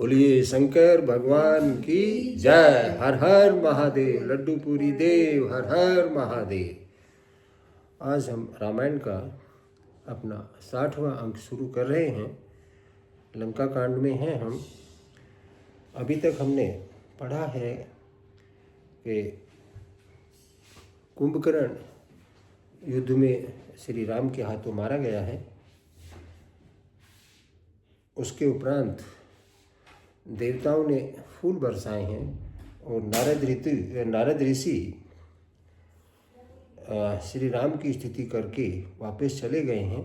बोलिए शंकर भगवान की जय। हर हर महादेव। लड्डू पूरी देव हर हर महादेव। आज हम रामायण का अपना 60वां अंक शुरू कर रहे हैं। लंका कांड में हैं हम। अभी तक हमने पढ़ा है कि कुंभकर्ण युद्ध में श्री राम के हाथों मारा गया है। उसके उपरांत देवताओं ने फूल बरसाए हैं और नारद ऋषि श्री राम की स्तुति करके वापस चले गए हैं।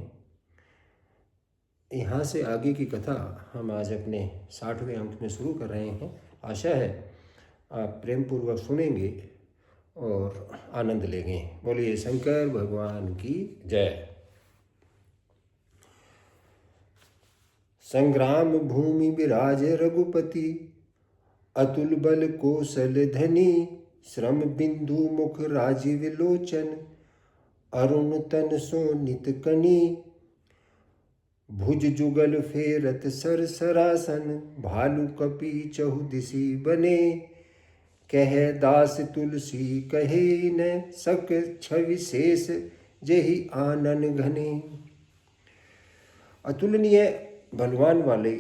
यहाँ से आगे की कथा हम आज अपने 60वें अंक में शुरू कर रहे हैं। आशा है आप प्रेम पूर्वक सुनेंगे और आनंद लेंगे। बोलिए शंकर भगवान की जय। संग्राम भूमि विराज रघुपति, अतुल बल कौशल धनी, श्रम बिंदु मुख राजीव लोचन, अरुण तन सोनित कनी, भुज जुगल फेरत सर सरासन, भालु कपि चहुदिशि बने, कह दास तुलसी कहे न सक छवि शेष, जेहि आनन घने। अतुलनीय बलवान वाले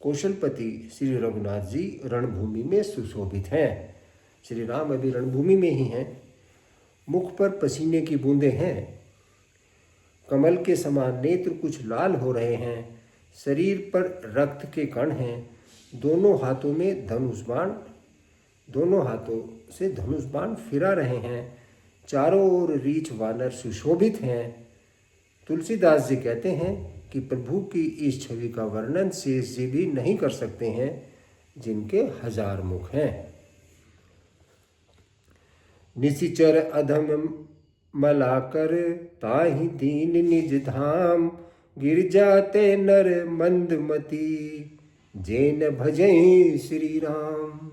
कौशलपति श्री रघुनाथ जी रणभूमि में सुशोभित हैं। श्री राम अभी रणभूमि में ही हैं। मुख पर पसीने की बूंदें हैं। कमल के समान नेत्र कुछ लाल हो रहे हैं। शरीर पर रक्त के कण हैं। दोनों हाथों से धनुष बाण फिरा रहे हैं। चारों ओर रीछ वानर सुशोभित हैं। तुलसीदास जी कहते हैं कि प्रभु की इस छवि का वर्णन शेष जी भी नहीं कर सकते हैं, जिनके 1000 मुख हैं। निशिचर अधम मलाकर, ताहि दीन निज धाम, गिर जाते नर मंदमती, जेन भजहि श्री राम।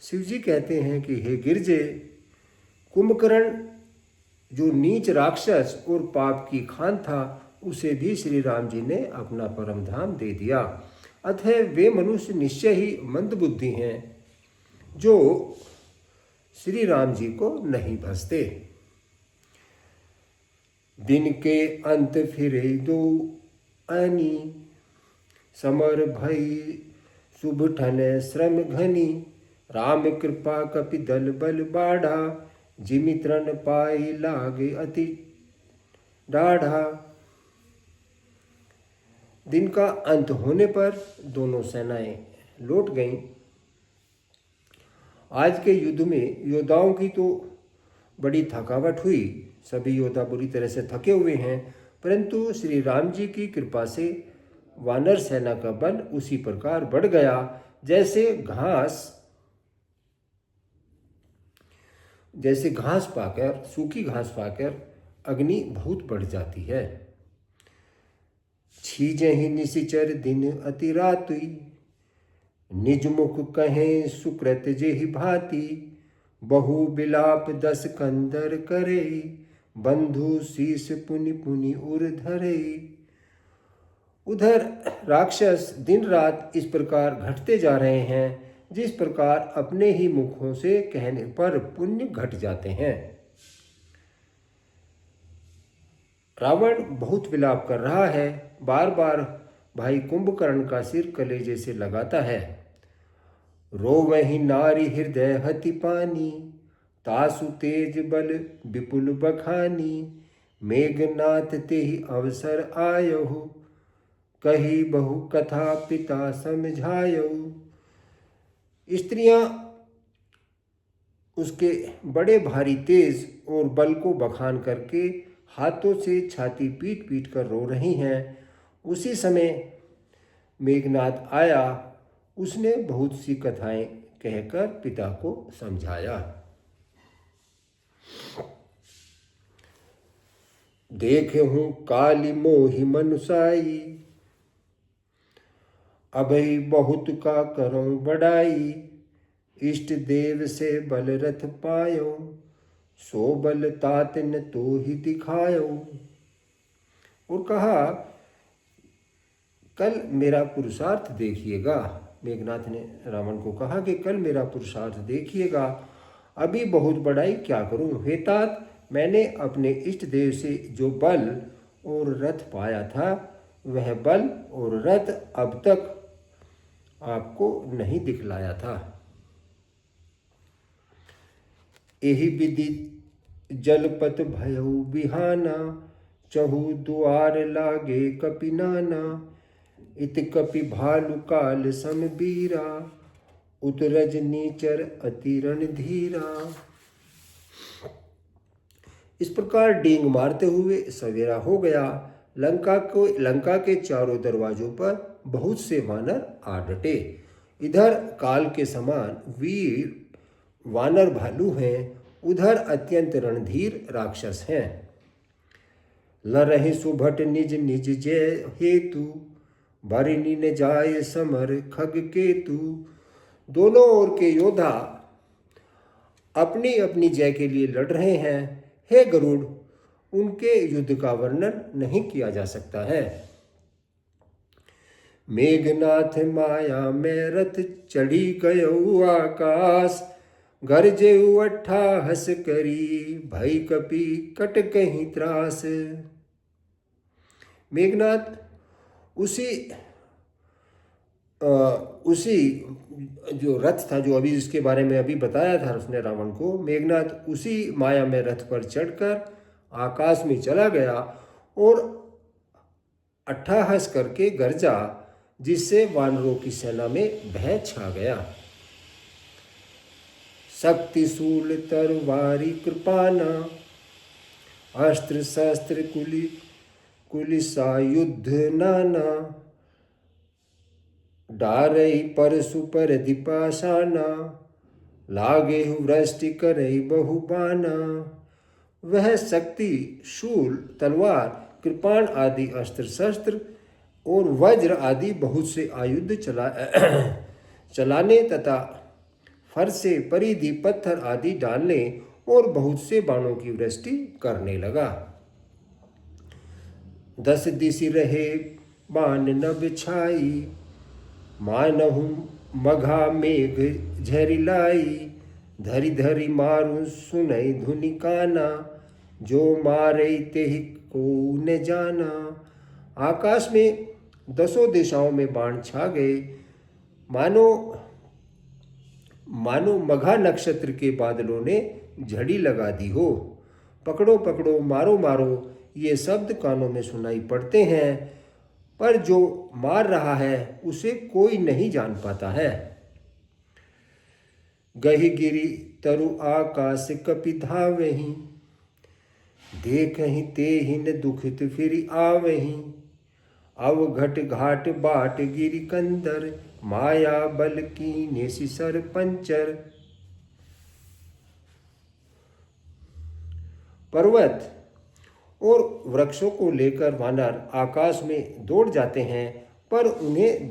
शिव जी कहते हैं कि हे गिरजे, कुंभकर्ण जो नीच राक्षस और पाप की खान था, उसे भी श्री राम जी ने अपना परम धाम दे दिया। अतः वे मनुष्य निश्चय ही मंदबुद्धि हैं जो श्री राम जी को नहीं भजते। दिन के अंत फिरे दो आनी, समर भई शुभ ठन श्रम घनी, राम कृपा कपि दल बल बाढ़ा, जिमि तृण पाई लागे अति डाढ़ा। दिन का अंत होने पर दोनों सेनाएं लौट गईं। आज के युद्ध में योद्धाओं की तो बड़ी थकावट हुई। सभी योद्धा बुरी तरह से थके हुए हैं, परंतु श्री राम जी की कृपा से वानर सेना का बल उसी प्रकार बढ़ गया जैसे सूखी घास पाकर अग्नि बहुत बढ़ जाती है। छीजहि निशिचर दिन अति रातुई, निज मुख कहें सुकृत जेहि भांति, बहु बिलाप 10 कंदर करे, बंधु शीस पुनि पुनि उर धरे। उधर राक्षस दिन रात इस प्रकार घटते जा रहे हैं जिस प्रकार अपने ही मुखों से कहने पर पुण्य घट जाते हैं। रावण बहुत विलाप कर रहा है। बार बार भाई कुंभकर्ण का सिर कलेजे से लगाता है। रोवहि नारी हृदय हति पानी, तासु तेज बल विपुल बखानी, मेघनाथ तेहि अवसर आयहु, कही बहु कथा पिता समझायहु। स्त्रियां उसके बड़े भारी तेज और बल को बखान करके हाथों से छाती पीट पीट कर रो रही हैं। उसी समय मेघनाथ आया। उसने बहुत सी कथाएं कहकर पिता को समझाया। देखहूं काली मोहि मनुसाई, अभई बहुत का करूं बड़ाई, इष्ट देव से बल रथ पायो, सो बल तात न तो ही दिखायो। और कहा कल मेरा पुरुषार्थ देखिएगा। मेघनाथ ने रावण को कहा कि कल मेरा पुरुषार्थ देखिएगा, अभी बहुत बड़ाई क्या करूं। हे तात, मैंने अपने इष्ट देव से जो बल और रथ पाया था, वह बल और रथ अब तक आपको नहीं दिखलाया था। एहि विधि जलपत भयउ बिहाना, चहु दुआर लागे कपि नाना। इत कपि भालु काल सम बीरा, उतरज नीचर अति रणधीरा। इस प्रकार डींग मारते हुए सवेरा हो गया। लंका के चारों दरवाजों पर बहुत से वानर आ डटे। इधर काल के समान वीर वानर भालू हैं, उधर अत्यंत रणधीर राक्षस हैं। लरहि सुभट निज निज जय हेतु, भरिनी न जाय समर खग केतु। दोनों ओर के योद्धा अपनी अपनी जय के लिए लड़ रहे हैं। हे गरुड़, उनके युद्ध का वर्णन नहीं किया जा सकता है। मेघनाथ माया में रथ चढ़ी गयो आकाश, गरजेउ अट्ठाहस करी, भई कपि कट कहीं त्रास। मेघनाथ उसी जो रथ था, जो अभी इसके बारे में अभी बताया था उसने रावण को, मेघनाथ उसी माया में रथ पर चढ़कर आकाश में चला गया और अट्ठाहस करके गरजा, जिससे वानरों की सेना में भय छा गया। शक्ति शूल तरवारी कृपाना, अस्त्र शस्त्र कुलिसायुध नाना। डारई परशु पर दिपाशाना, लागे वृष्टि करई बहुबाना। वह शक्ति शूल तलवार कृपाण आदि अस्त्र शस्त्र और वज्र आदि बहुत से आयुध चलाने तथा फरसे परिधि पत्थर आदि डालने और बहुत से बाणों की वृष्टि करने लगा। 10 दिशि रहे बाण न बिछाई, मानहु मघा मेघ झरिलाई। धरि धरि मारू सुनई धुनि काना, जो मारे तेहि को न जाना। आकाश में 10 दिशाओं में बाण छा गए, मानो मघा नक्षत्र के बादलों ने झड़ी लगा दी हो। पकड़ो पकड़ो, मारो मारो, ये शब्द कानों में सुनाई पड़ते हैं, पर जो मार रहा है उसे कोई नहीं जान पाता है। गहि गिरि तरु आकाश कपि धावहीं, देखहि तेहि न दुखित फिरि आवहीं। अवघट घाट बाट गिरि कंदर, माया बल कीने सिसर पंचर। पर्वत और वृक्षों को लेकर वानर आकाश में दौड़ जाते हैं, पर उसे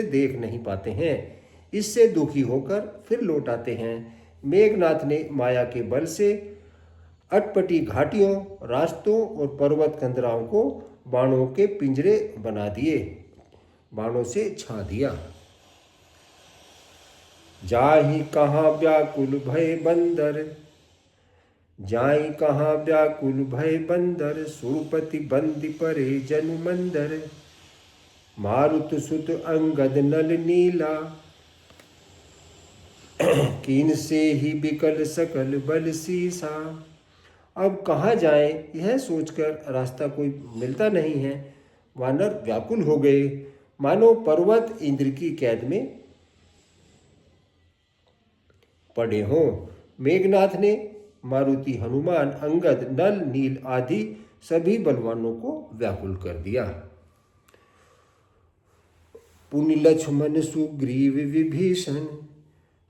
देख नहीं पाते हैं। इससे दुखी होकर फिर लौट आते हैं। मेघनाथ ने माया के बल से अटपटी घाटियों, रास्तों और पर्वत कंदराओं को बाणों के पिंजरे बना दिए, बाणों से छा दिया। जाहि कहाँ व्याकुल भय बंदर, जाई कहाँ व्याकुल भय बंदर। सुरपति बंदी परे जनु मंदर, मारुत सुत अंगद नल नीला। कीन से ही बिकल सकल बल सीसा। अब कहाँ जाएं, यह सोचकर रास्ता कोई मिलता नहीं है। वानर व्याकुल हो गए, मानो पर्वत इंद्र की कैद में पड़े हों। मेघनाथ ने मारुति, हनुमान, अंगद, नल, नील आदि सभी बलवानों को व्याकुल कर दिया। पुनि लक्ष्मण सुग्रीव विभीषण,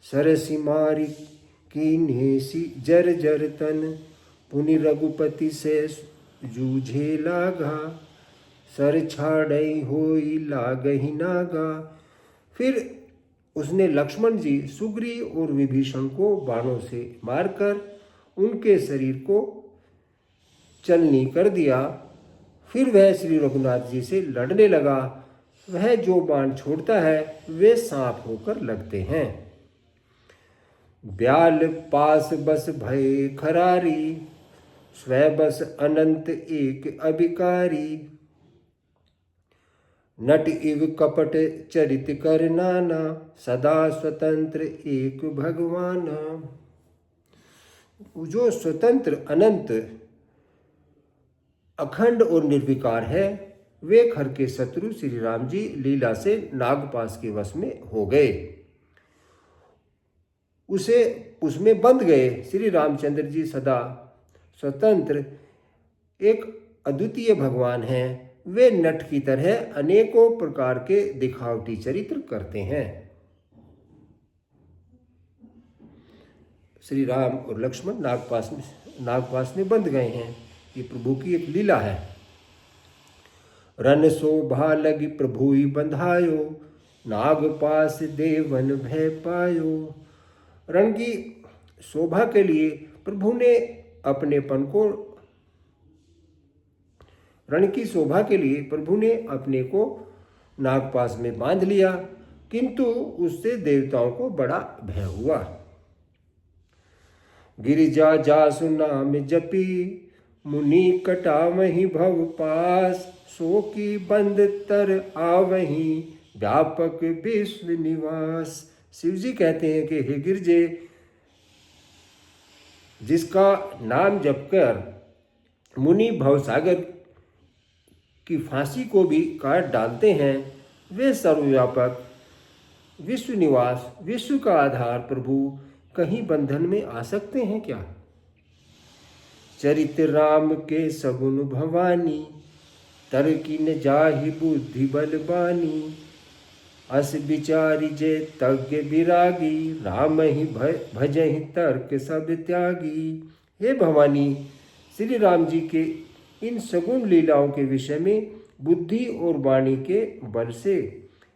सरसि मारि कीन्हेसि जर जर तन। पुनि रघुपति से जूझे लागा, सर छाड़ई होई लागहि नागा। फिर उसने लक्ष्मण जी, सुग्रीव और विभीषण को बाणों से मारकर उनके शरीर को चलनी कर दिया। फिर वह श्री रघुनाथ जी से लड़ने लगा। वह जो बाण छोड़ता है वे सांप होकर लगते हैं। ब्याल पास बस भय खरारी, स्व बस अनंत एक अभिकारी। नट इव कपट चरित कर नाना, सदा स्वतंत्र एक भगवाना। जो स्वतंत्र अनंत अखंड और निर्विकार है, वे खर के शत्रु श्री राम जी लीला से नागपाश के वश में हो गए, उसे उसमें बंध गए। श्री रामचंद्र जी सदा स्वतंत्र एक अद्वितीय भगवान हैं। वे नट की तरह अनेकों प्रकार के दिखावटी चरित्र करते हैं। श्री राम और लक्ष्मण नागपाश में बंध गए हैं। ये प्रभु की एक लीला है। रन शोभा लगी प्रभु ही बंधायो, नागपाश देवन भय पायो। रण की शोभा के लिए प्रभु ने अपनेपन को रण की शोभा के लिए प्रभु ने अपने को नागपाश में बांध लिया, किंतु उससे देवताओं को बड़ा भय हुआ। गिरिजा जासु नाम जपी, मुनि कटा वहीं भव पास। सो की बंद तर आवहीं, व्यापक विश्व निवास। शिव जी कहते हैं कि हे गिरजे, जिसका नाम जपकर मुनि भवसागर की फांसी को भी काट डालते हैं, वे सर्वव्यापक विश्व निवास, विश्व का आधार प्रभु कहीं बंधन में आ सकते हैं क्या? चरित राम के सगुन भवानी, तरकी न जाहि बुद्धि बलबानी। अस विचारी जे तज्ञ विरागी, राम ही भजहि तर्क सब त्यागी। हे भवानी, श्री राम जी के इन सगुण लीलाओं के विषय में बुद्धि और वाणी के बल से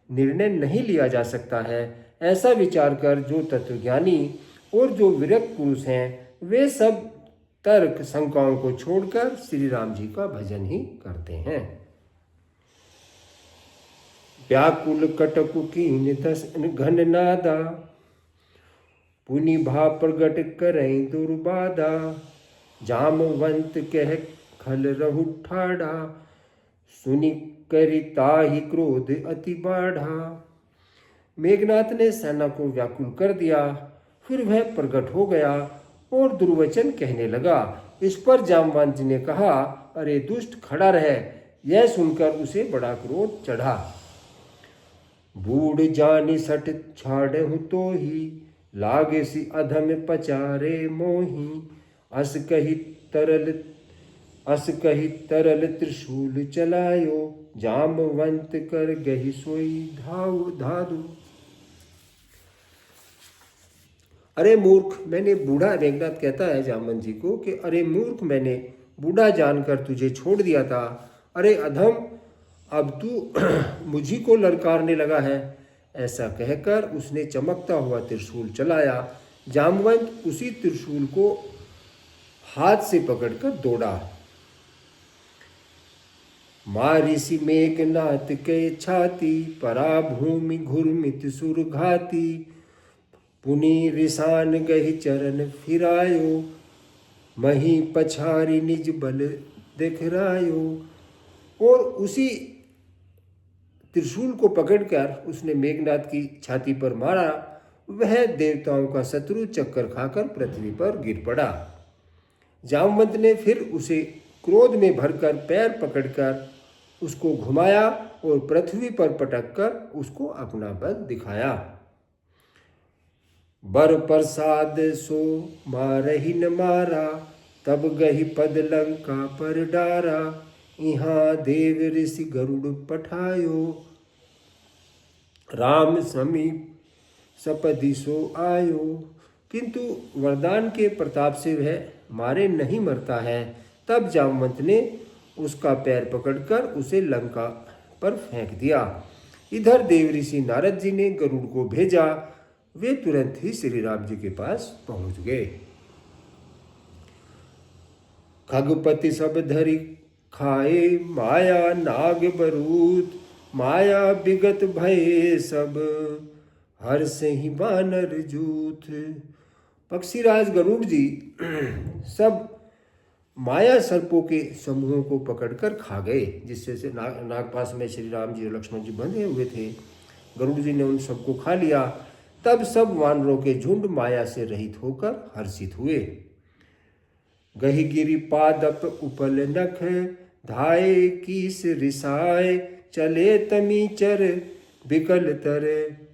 निर्णय नहीं लिया जा सकता है। ऐसा विचार कर जो तत्वज्ञानी और जो विरक्त पुरुष हैं, वे सब तर्क शंकाओं को छोड़कर श्री राम जी का भजन ही करते हैं। व्याकुल कटकु कीन दस घन नादा, पुनि भा प्रगट करई दुर्बाधा। जामवंत कह खल रहु ठाढ़ा, सुनि करिता ही क्रोध अति बाढ़ा। मेघनाथ ने सेना को व्याकुल कर दिया। फिर वह प्रकट हो गया और दुर्वचन कहने लगा। इस पर जामवंत जी ने कहा, अरे दुष्ट, खड़ा रहे। यह सुनकर उसे बड़ा क्रोध चढ़ा। बूढ़ जानी सट छाड़हु तो ही, लागे सी अधम पचारे मोही। अस कही तरल त्रिशूल चलायो, जामवंत कर गही सोई धादु। अरे मूर्ख, मैंने बूढ़ा, मेघनाथ कहता है जामवंत जी को कि अरे मूर्ख, मैंने बूढ़ा जानकर तुझे छोड़ दिया था। अरे अधम, अब तू मुझी को ललकारने लगा है। ऐसा कहकर उसने चमकता हुआ त्रिशूल चलाया। जामवंत उसी त्रिशूल को हाथ से पकड़कर दौड़ा। मारिसी मेघनाथ के छाती, परा भूमि घुरमित सुरघाती। पुनि रिसान गही चरण फिरायो, मही पछारी निज बल दिखरायो। और उसी त्रिशूल को पकड़कर उसने मेघनाथ की छाती पर मारा। वह देवताओं का शत्रु चक्कर खाकर पृथ्वी पर गिर पड़ा। जामवंत ने फिर उसे क्रोध में भरकर पैर पकड़कर उसको घुमाया और पृथ्वी पर पटककर उसको अपना बल दिखाया। बर प्रसाद सो मारहि न मारा, तब गही पद लंका पर डारा। यहाँ देव ऋषि गरुड़ पठायो, राम समीप सपदि सो आयो। किंतु वरदान के प्रताप से वह मारे नहीं मरता है। तब जामवंत ने उसका पैर पकड़कर उसे लंका पर फेंक दिया। इधर देव ऋषि नारद जी ने गरुड़ को भेजा। वे तुरंत ही श्री राम जी के पास पहुंच गए। खगपति सब धरी खाए माया नाग बरूत, माया विगत भये सब, हर से ही बानर जूथ। पक्षीराज गरुड़ जी सब माया सर्पों के समूहों को पकड़कर खा गए, जिससे से नागपाश में श्री राम जी और लक्ष्मण जी बंधे हुए थे। गरुड़ जी ने उन सबको खा लिया। तब सब वानरों के झुंड माया से रहित होकर हर्षित हुए। गही गिरि पादप उपल नख, धाये कीस रिसाए, चले तमीचर बिकल तर,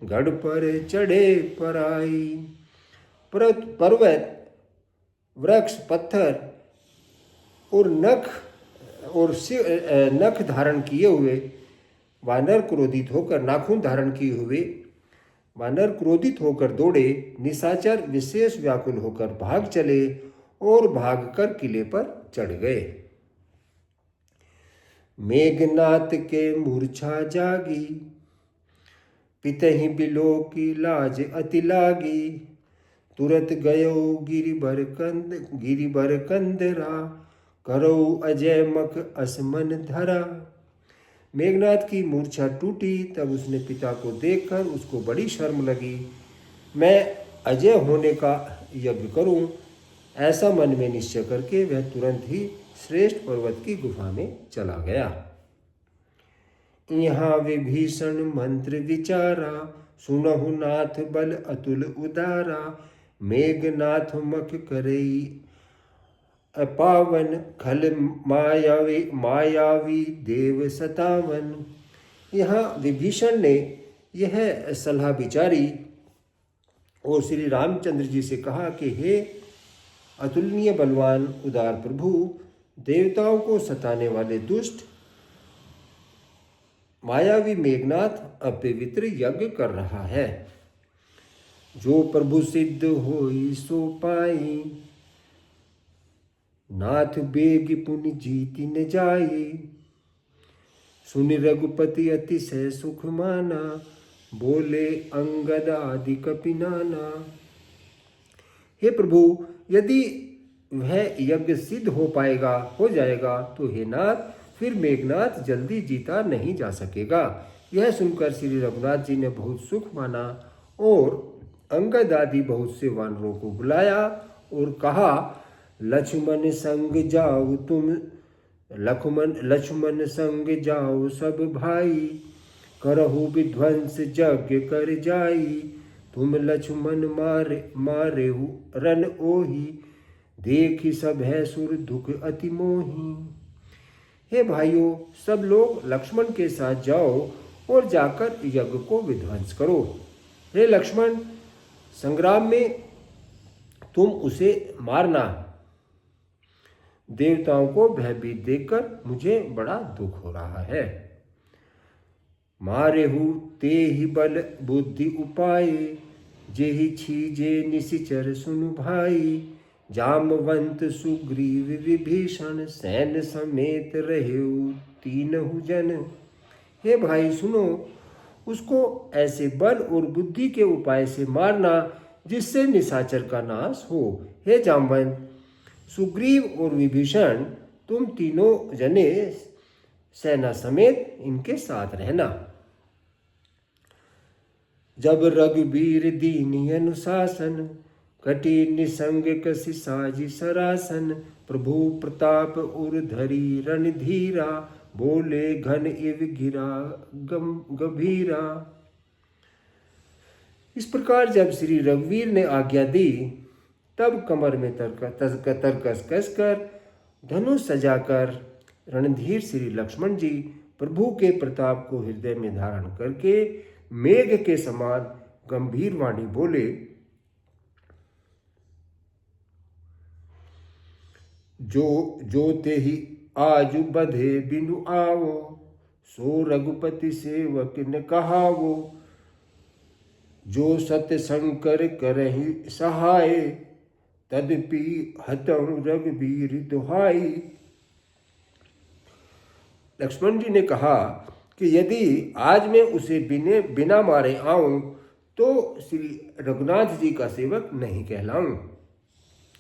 गढ़ पर चढ़े पराई। पर्वत, वृक्ष, पत्थर और नख धारण किए हुए वानर क्रोधित होकर, नाखून धारण किए हुए वानर क्रोधित होकर दौड़े। निशाचर विशेष व्याकुल होकर भाग चले और भागकर किले पर चढ़ गए। मेघनाथ के मूर्छा जागी, पितहि बिलो की लाज अति लागी, तुरत गयो गिरिबर कंदरा, करो अजय मख असमन धरा। मेघनाथ की मूर्छा टूटी। तब उसने पिता को देखकर उसको बड़ी शर्म लगी। मैं अजय होने का यज्ञ करूं, ऐसा मन में निश्चय करके वह तुरंत ही श्रेष्ठ पर्वत की गुफा में चला गया। यहाँ विभीषण मंत्र विचारा, सुनहु नाथ बल अतुल उदारा, मेघनाथ मख करई अपावन, खल मायावी देव सतावन। यहाँ विभीषण ने यह सलाह विचारी और श्री रामचंद्र जी से कहा कि हे अतुलनीय बलवान उदार प्रभु, देवताओं को सताने वाले दुष्ट मायावी मेघनाथ अपवित्र यज्ञ कर रहा है। जो प्रभु सिद्ध होई सो पाई, नाथ बेग पुनि जीति न जाई, सुनि रघुपति अतिशय सुख माना, बोले अंगद आदि कपि नाना। हे प्रभु, यदि वह यज्ञ सिद्ध हो जाएगा तो हे नाथ, फिर मेघनाथ जल्दी जीता नहीं जा सकेगा। यह सुनकर श्री रघुनाथ जी ने बहुत सुख माना और अंगद आदि बहुत से वानरों को बुलाया और कहा, लक्ष्मण संग जाओ तुम, लक्ष्मण संग जाओ सब भाई, करहु विध्वंस यज्ञ कर जाई, तुम लक्ष्मण मारेहु रन ओही, देखी सब है सुर दुख अति मोही। हे भाइयों, सब लोग लक्ष्मण के साथ जाओ और जाकर यज्ञ को विध्वंस करो। हे लक्ष्मण, संग्राम में तुम उसे मारना। देवताओं को भयभीत देखकर मुझे बड़ा दुख हो रहा है। मारेहु ते ही बल बुद्धि उपाय, जेहि छीजे निशिचर सुनु भाई, जामवंत सुग्रीव विभीषण, सैन्य समेत रहेउ तीनहु जन। हे भाई सुनो, उसको ऐसे बल और बुद्धि के उपाय से मारना जिससे निशाचर का नाश हो। हे जामवंत, सुग्रीव और विभीषण, तुम तीनों जने सेना समेत इनके साथ रहना। जब रघुबीर दीनी अनुशासन, कटी निसंग कसी साजी सरासन, प्रभु प्रताप उर धरी रणधीरा, बोले घन इव गिरा गंभीरा। इस प्रकार जब श्री रघुवीर ने आज्ञा दी, तब कमर में तरकस कसकर धनुष सजाकर रणधीर श्री लक्ष्मण जी प्रभु के प्रताप को हृदय में धारण करके मेघ के समान गंभीर वाणी बोले, जो ते ही आजु बधे बिनु आवो, सो रघुपति सेवक न कहावो, जो सत्य शंकर करहि सहाय, तदपि हतहु रघुबीर दुहाई। लक्ष्मण जी ने कहा कि यदि आज मैं उसे बिना मारे आऊं तो श्री रघुनाथ जी का सेवक नहीं कहलाऊं।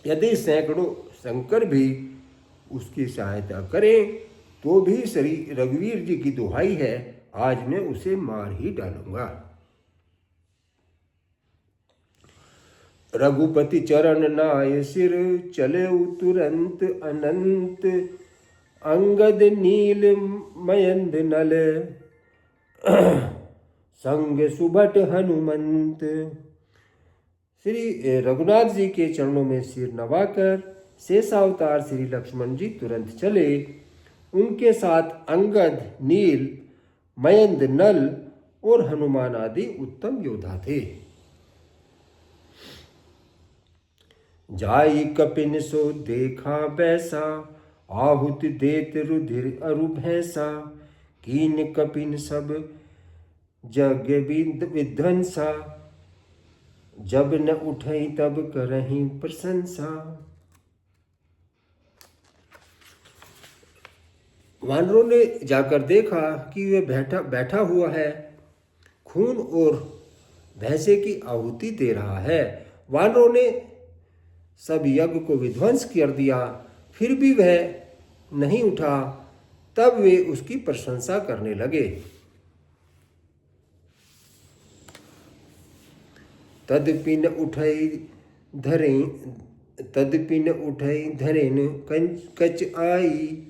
यदि सैकड़ों शंकर भी उसकी सहायता करें तो भी श्री रघुवीर जी की दुहाई है, आज मैं उसे मार ही डालूंगा। रघुपति चरण नाय सिर, चले तुरंत अनंत, अंगद नील मयंद नल, संग सुभट हनुमंत। श्री रघुनाथ जी के चरणों में सिर नवाकर शेषावतार श्री लक्ष्मण जी तुरंत चले। उनके साथ अंगद, नील, मयंद, नल और हनुमान आदि उत्तम योद्धा थे। जाई कपिन सो देखा बैसा, आहुति देत रुधिर अरु भैंसा, कीन कपिन सब जग विध्वंसा, जब न उठई तब करहीं प्रशंसा। वानरों ने जाकर देखा कि वह बैठा हुआ है, खून और भैंसे की आहुति दे रहा है। वानरों ने सब यज्ञ को विध्वंस कर दिया, फिर भी वह नहीं उठा। तब वे उसकी प्रशंसा करने लगे। तदपिन उठई धरेन कच आई,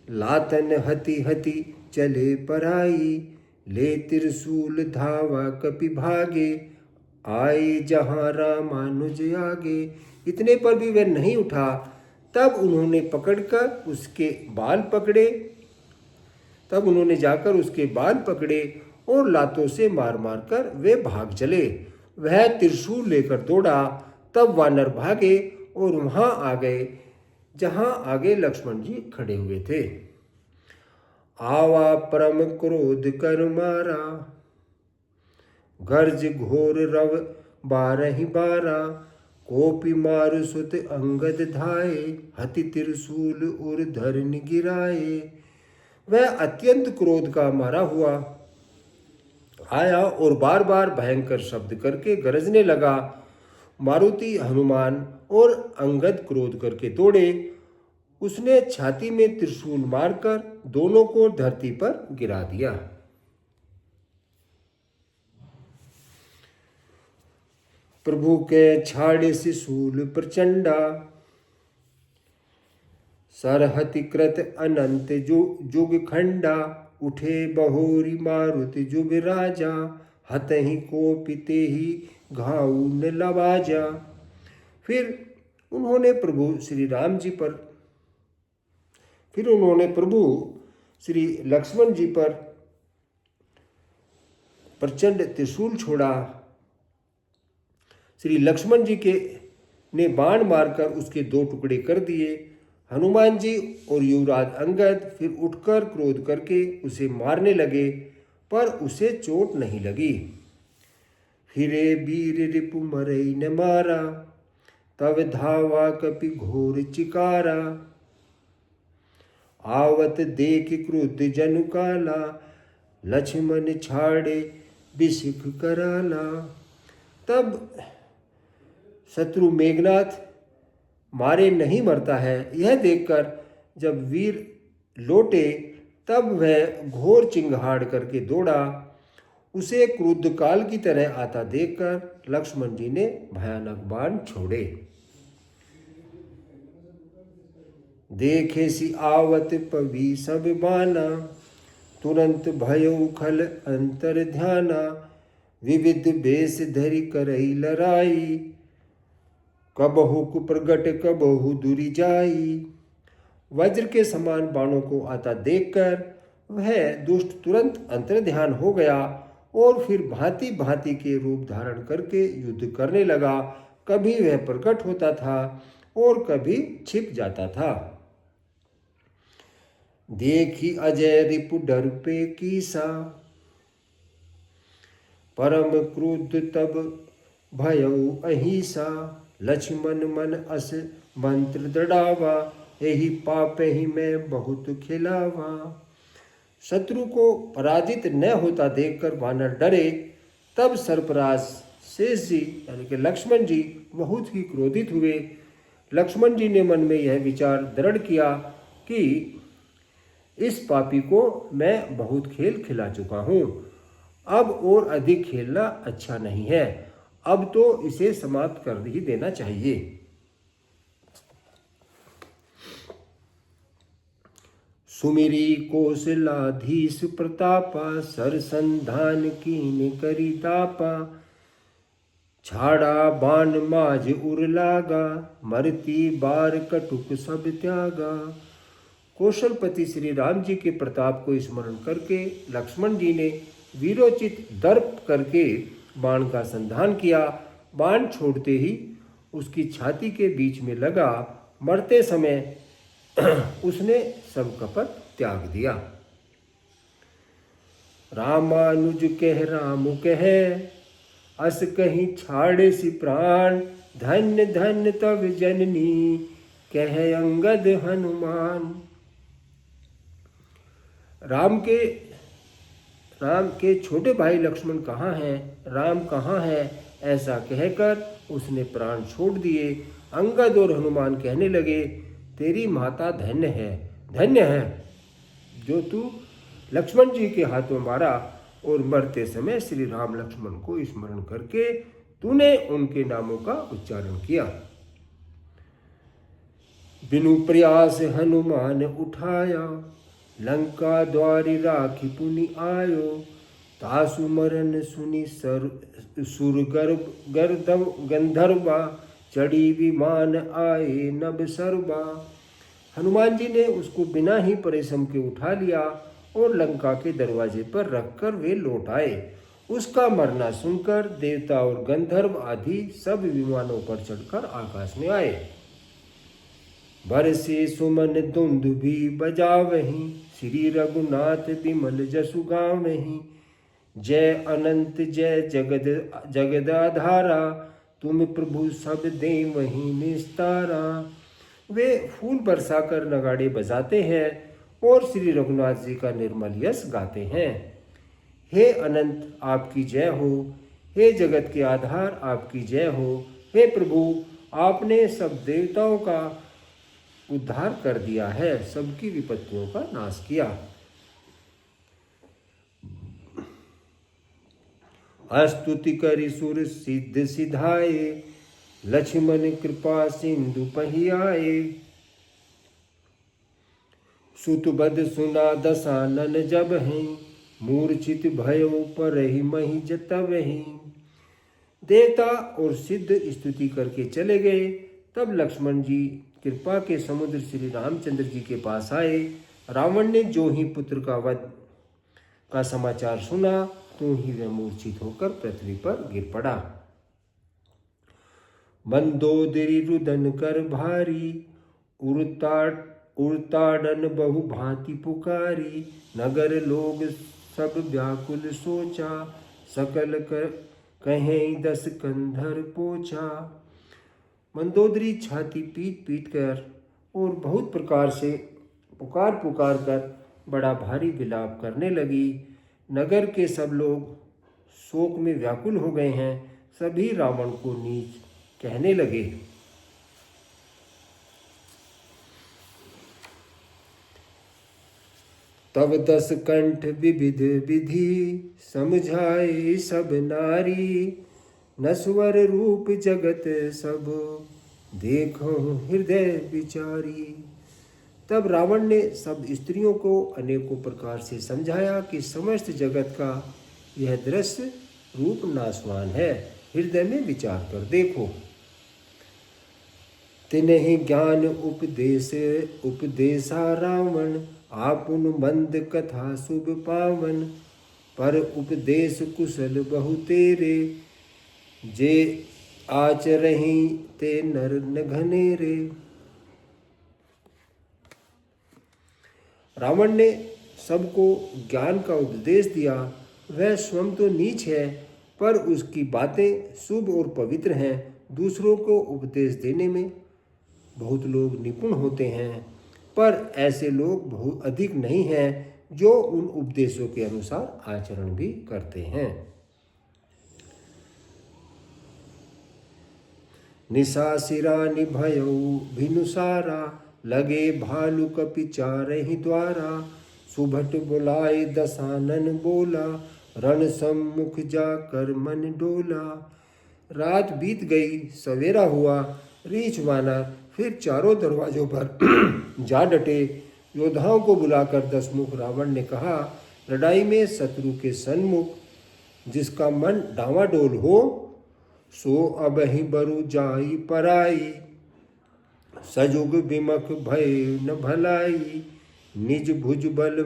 लातन हति हति चले पराई, ले त्रिशूल धावा कपि भागे, आए जहाँ रामानुज आगे। इतने पर भी वह नहीं उठा। तब उन्होंने जाकर उसके बाल पकड़े और लातों से मार मार कर वे भाग चले। वह त्रिशूल लेकर दौड़ा। तब वानर भागे और वहां आ गए जहां आगे लक्ष्मण जी खड़े हुए थे। आवा परम क्रोध कर मारा, गर्ज घोर रव 12 कोपि मारु सुत अंगद धाये, हति त्रिशूल उर धरन गिराए। वह अत्यंत क्रोध का मारा हुआ आया और बार बार भयंकर शब्द करके गरजने लगा। मारुति, हनुमान और अंगद क्रोध करके दौड़े। उसने छाती में त्रिशूल मारकर दोनों को धरती पर गिरा दिया। प्रभु के छाड़े से शूल प्रचंडा, सरहति कृत अनंत जुग खंडा, उठे बहोरी मारुति जुग राजा, हतहि कोपिते ही घाऊ न लवाजा। फिर उन्होंने प्रभु श्री लक्ष्मण जी पर प्रचंड त्रिशूल छोड़ा। श्री लक्ष्मण जी ने बाण मारकर उसके 2 टुकड़े कर दिए। हनुमान जी और युवराज अंगद फिर उठकर क्रोध करके उसे मारने लगे, पर उसे चोट नहीं लगी। फिरे वीर रिपु मरई न मारा, तब धावा कपि घोर चिकारा, आवत देख क्रुद्ध जनु काला, लक्ष्मण छाड़े बिसिख कराला। तब शत्रु मेघनाथ मारे नहीं मरता है, यह देखकर जब वीर लौटे तब वह घोर चिंगाड़ करके दौड़ा। उसे क्रुद्ध काल की तरह आता देखकर लक्ष्मण जी ने भयानक बाण छोड़े। देखे सी आवत पवी सब बाना, तुरंत भयो खल अंतर ध्याना, विविध बेस धरि करई लड़ाई, कबहु कुप्रगट कबहु दूरी जाई। वज्र के समान बाणों को आता देखकर वह दुष्ट तुरंत अंतर्ध्यान हो गया और फिर भांति भांति के रूप धारण करके युद्ध करने लगा। कभी वह प्रकट होता था और कभी छिप जाता था। देखी अजय रिपु डर पे कीसा, परम क्रुद्ध तब भयउ अहिसा, लक्ष्मण मन अस मंत्र दृढ़ावा, यही पाप ही मैं बहुत खिलावा। शत्रु को पराजित न होता देखकर वानर डरे। तब सर्पराज शेष जी यानी कि लक्ष्मण जी बहुत ही क्रोधित हुए। लक्ष्मण जी ने मन में यह विचार दृढ़ किया कि इस पापी को मैं बहुत खेल खिला चुका हूँ, अब और अधिक खेलना अच्छा नहीं है, अब तो इसे समाप्त कर ही देना चाहिए। सुमिरी कौशलाधीश प्रतापा, सरसंधान कीन करी तापा। छाड़ा बाण माज उर लागा, मरती बार कटुक सब त्यागा। कौशलपति श्री राम जी के प्रताप को स्मरण करके लक्ष्मण जी ने वीरोचित दर्प करके बाण का संधान किया। बाण छोड़ते ही उसकी छाती के बीच में लगा। मरते समय उसने सब कपट त्याग दिया। रामानुज कह राम कह, अस कहीं छाड़े सी प्राण। धन्य धन्य तब जननी, कह अंगद हनुमान। राम के छोटे भाई लक्ष्मण कहाँ हैं, राम कहाँ है, ऐसा कहकर उसने प्राण छोड़ दिए। अंगद और हनुमान कहने लगे, तेरी माता धन्य है जो तू लक्ष्मण जी के हाथों मारा और मरते समय श्री राम लक्ष्मण को स्मरण करके तूने उनके नामों का उच्चारण किया। बिनु प्रयास हनुमान उठाया, लंका द्वारि राखी पुनि आयो। तासु मरन सुनि सुर गर्दम गंधर्वा, चढ़ी विमान आए नभ सर्वा। हनुमान जी ने उसको बिना ही परिश्रम के उठा लिया और लंका के दरवाजे पर रखकर वे लौट आए। उसका मरना सुनकर देवता और गंधर्व आदि सब विमानों पर चढ़कर आकाश में आए। बरसे सुमन धुंध भी बजावहीं, श्री रघुनाथ विमल जसु गावहीं। जय अनंत जय जगद आधारा, तुम प्रभु सब देवहीं निस्तारा। वे फूल बरसाकर नगाड़े बजाते हैं और श्री रघुनाथ जी का निर्मल यश गाते हैं। हे अनंत आपकी जय हो, हे जगत के आधार आपकी जय हो। हे प्रभु आपने सब देवताओं का उद्धार कर दिया है, सबकी विपत्तियों का नाश किया। स्तुति करि सुर सिद्ध सिधाए, लक्ष्मण कृपा सिंधु पहियाए। सुतबद सुना दसानन जब हैं, मूर्छित भयो परहि मही जतवहीं। देवता और सिद्ध स्तुति करके चले गए। तब लक्ष्मण जी कृपा के समुद्र श्री रामचंद्र जी के पास आए। रावण ने जो ही पुत्र का वध का समाचार सुना, तो ही वह मूर्छित होकर पृथ्वी पर गिर पड़ा। मंदोदरी रुदन कर भारी, उड़ताड़न बहु भांति पुकारी। नगर लोग सब व्याकुल सोचा, सकल कहें दस कंधर पोछा। मंदोदरी छाती पीट पीट कर और बहुत प्रकार से पुकार कर बड़ा भारी विलाप करने लगी। नगर के सब लोग शोक में व्याकुल हो गए हैं। सभी रावण को नीच कहने लगे। तब दस कंठ विविध विधि, समझाए सब नारी। नश्वर रूप जगत सब, देखो हृदय विचारी। तब रावण ने सब स्त्रियों को अनेकों प्रकार से समझाया कि समस्त जगत का यह दृश्य रूप नाशवान है, हृदय में विचार कर देखो। तिन्हि ज्ञान उपदेशा रावण, आपुन मंद कथा शुभ पावन। पर उपदेश कुशल बहु तेरे, जे आचरहि ते नर न घनेरे। रावण ने सबको ज्ञान का उपदेश दिया। वह स्वयं तो नीच है, पर उसकी बातें शुभ और पवित्र हैं। दूसरों को उपदेश देने में बहुत लोग निपुण होते हैं, पर ऐसे लोग बहुत अधिक नहीं हैं जो उन उपदेशों के अनुसार आचरण भी करते हैं। निशासिरा निभयौ भिनुसारा, लगे भालु कपि चारहि द्वारा। सुभट बुलाए दसानन बोला, रण सम्मुख जाकर मन डोला। रात बीत गई, सवेरा हुआ। रीछ वानर फिर चारों दरवाजों पर जा डटे। योद्धाओं को बुलाकर दसमुख रावण ने कहा, लड़ाई में शत्रु के सन्मुख जिसका मन डावाडोल हो, सो अबहि बरु जाई पराई। सजुग बिमख भय न भलाई, निज भुज बल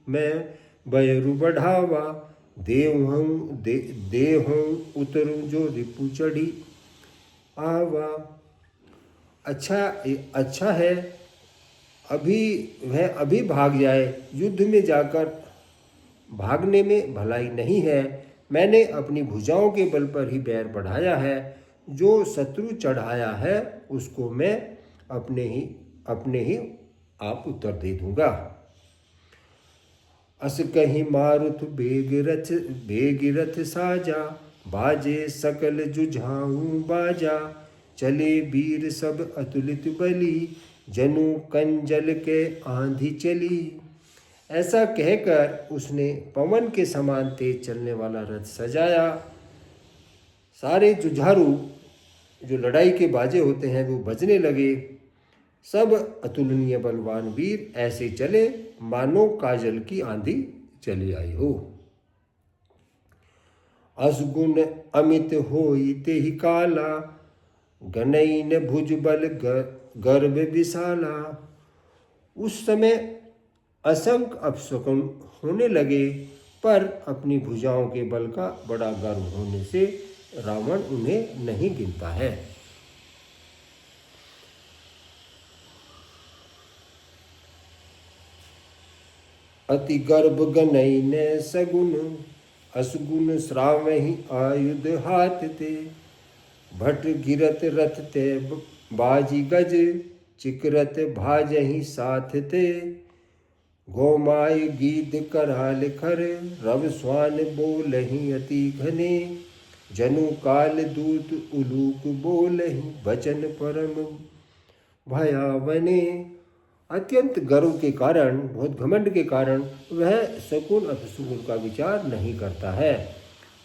में बयरु बढ़ावा। देहूँ उतरू जो रिपु चढ़ी आवा। अच्छा है वह अभी भाग जाए। युद्ध में जाकर भागने में भलाई नहीं है। मैंने अपनी भुजाओं के बल पर ही बैर बढ़ाया है। जो शत्रु चढ़ाया है उसको मैं अपने ही आप उत्तर दे दूंगा। अस कहीं मारुत बेग रथ साजा, बाजे सकल जुझाऊं बाजा। चले वीर सब अतुलित बली, जनु कंजल के आंधी चली। ऐसा कहकर उसने पवन के समान तेज चलने वाला रथ सजाया। सारे जुझारू जो लड़ाई के बाजे होते हैं वो बजने लगे। सब अतुलनीय बलवान वीर ऐसे चले मानो काजल की आंधी चली आई हो। असगुन अमित होई तेहि काला, गनईन भुज बल गर्भ विशाला। उस समय असंख्य अपशकुन होने लगे, पर अपनी भुजाओं के बल का बड़ा गर्व होने से रावण उन्हें नहीं गिनता है। अति गर्भ गनईन सगुन, असगुन श्रावहि आयुध हाथ ते। भट गिरत रथ ते बाजी गज, चिकरत भाजहि साथ ते। गोमाय गीत कराल खर, रव स्वान बोलहि अति घने। जनु काल दूत उलूक बोलहि, वचन परम भयावने। अत्यंत गर्व के कारण, बहुत घमंड के कारण वह शकुन अपशकुन का विचार नहीं करता है।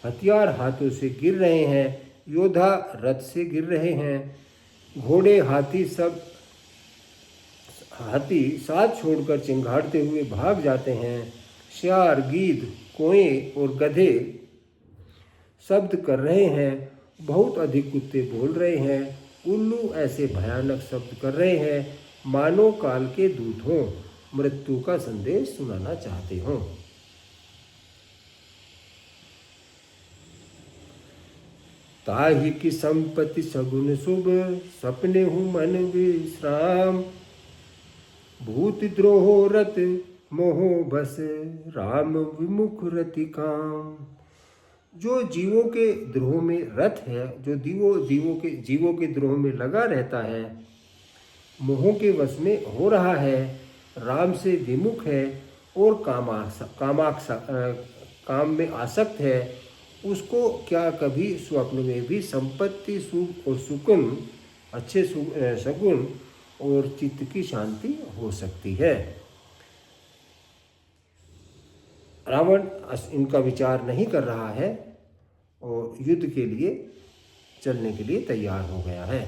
हथियार हाथों से गिर रहे हैं, योद्धा रथ से गिर रहे हैं। घोड़े हाथी साथ छोड़कर चिंगाड़ते हुए भाग जाते हैं। श्यार, गीद, कोए और गधे शब्द कर रहे हैं। बहुत अधिक कुत्ते बोल रहे हैं। उल्लू ऐसे भयानक शब्द कर रहे हैं मानो काल के दूत हों, मृत्यु का संदेश सुनाना चाहते हों। ताहि की संपत्ति सगुन शुभ, सपने हूँ मन विश्राम। भूत द्रोह रत मोह बस, राम विमुख रति काम। जो जीवों के द्रोह में रत है, जो जीवों के द्रोह में लगा रहता है, मोहों के वश में हो रहा है, राम से विमुख है और काम में आसक्त है, उसको क्या कभी स्वप्न में भी संपत्ति, सुख और सुकुन, अच्छे सगुन और चित्त की शांति हो सकती है। रावण इनका विचार नहीं कर रहा है और युद्ध के लिए चलने के लिए तैयार हो गया है।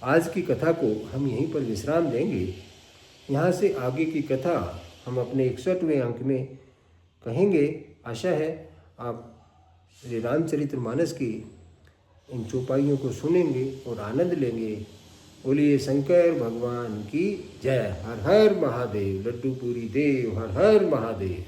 आज की कथा को हम यहीं पर विश्राम देंगे। यहाँ से आगे की कथा हम अपने 61वें अंक में कहेंगे। आशा है आप श्री रामचरितमानस की इन चौपाइयों को सुनेंगे और आनंद लेंगे। बोलिए शंकर भगवान की जय। हर हर महादेव। लड्डू पूरी देव। हर हर महादेव।